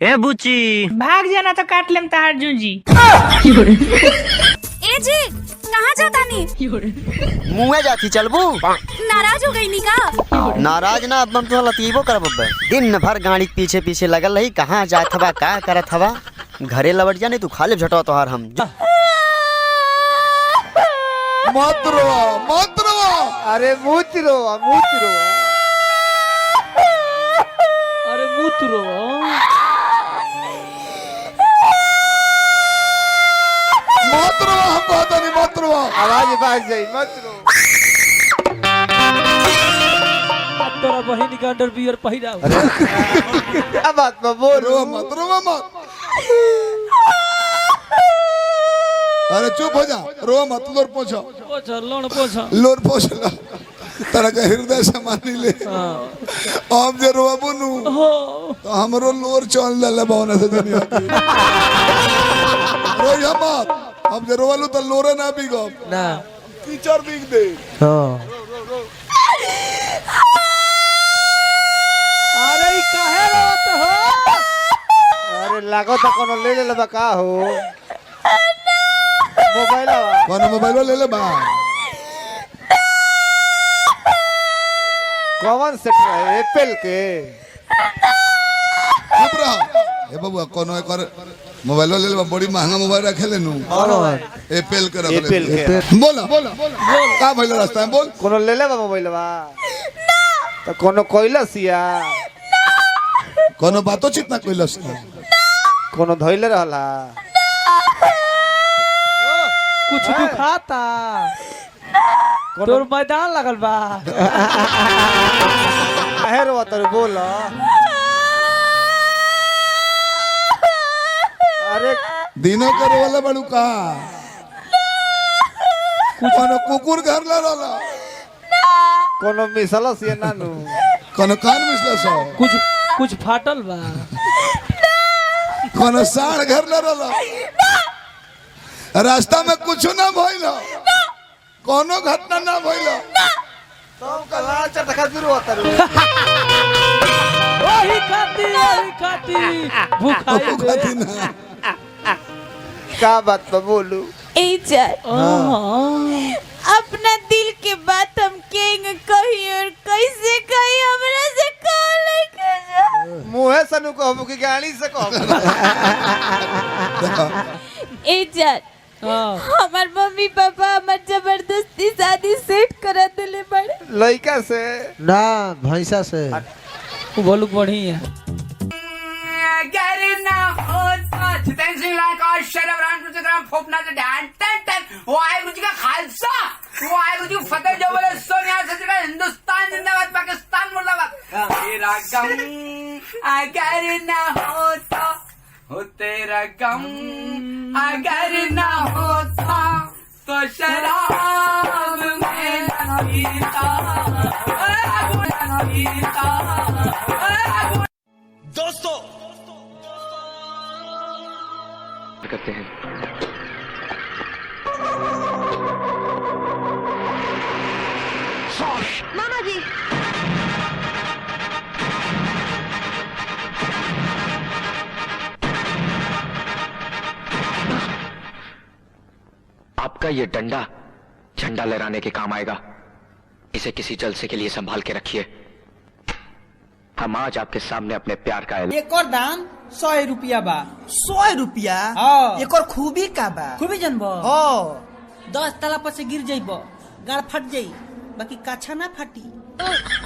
ए बुची भाग जाना तो काट लेम तार जूंजी। ए जी कहाँ जाता नी? मुँह जाती चलबू। नाराज हो गई नी का? नाराज ना अब हम तो लतीबो करब। दिन भर गाड़ी के पीछे पीछे लगल रही, कहाँ जात हवा का करत हवा। घरे लौट जा नहीं तू खा ले झटवा तोहार हम। मत रोवा मत रोवा। अरे मूत रोवा मूत रोवा। अरे मूत रो। मत रोवा, हम कहता नहीं मत रोवा। आवाज बाज जाई मत रो। तोरा बहिनी का अंडरवियर पहिरा। क्या बात में बोल। रोवा मत रोवा मत। अरे चुप हो जा, रोवा मत। लोर पोछो पोछो लोन पोछो लोर पोछ ला। तेरा का हृदय समानी ले। हम जे रोवा बुनू तो हमरो लोर चल ले बावना से दुनिया की। रोया मत। हम जे रोवालू तो लोरे ना बिगो ना टीचर बिग दे। अरे काहे रोत हो? अरे लागो तो कोनो ले ले लबा का हो। मोबाइल कौन मोबाइल ले ले बा। कौन सेट है एप्पल के? चुप रह। ए बबुआ कोनो एक और मोबाइल ले ले बा। बड़ी महंगा मोबाइल रखे ले नु। एप्पल के रख ले। एप्पल के बोला बोला का भइल रास्ता में बोल। कोनो ले ले बा मोबाइल बा तो कोनो कोइलसिया कोनो बातो चित ना कइलस। कोनो धइले रहला। कुछ दुखाता। तोर मैदान लगल बा। काहे रोवा तोरे बोल। अरे दिनों करे वाला बड़ू का कोनो कुकुर घर ला रहला। कोनो मिसलस ये नानू। कोनो कान मिसला सो। कुछ फाटल बा। कोनो साढ़ घर ला रहला। रास्ता में कुछ ना भइल। कोनो घटना ना भइल। तुम कला चटका जुरो तरू। वही खाती खाती ना। का बात पे बोलू। ए चल अपना दिल के बात हम केंग कही और कैसे कही हमरा से कॉल कर। मुंह से नु कहबो कि गाड़ी से कहबो। ए चल हमार मम्मी पापा हमार जबरदस्ती शादी सेट करा देले बड़े। लड़का से ना भैंसा से। बोलू बढ़ी है। वाहेगुरु जी का खालसा वाहेगुरु जी फतेह जो बोले सोनिया से हिंदुस्तान जिंदाबाद पाकिस्तान मुर्दाबाद। तेरा गम अगर ना होता हो तेरा गम अगर ना होता तो शराब में न पीता। दोस्तों करते हैं मामा जी आपका ये डंडा झंडा लहराने के काम आएगा। इसे किसी जलसे के लिए संभाल के रखिए। हम आज आपके सामने अपने प्यार का एक और दाम 100 रुपया बा। 100 रुपया। एक और खूबी का बा। खूबी जनबो। 10 तला पर से गिर जाइबो गाड़ फट जाई बाकी काछा ना फाटी।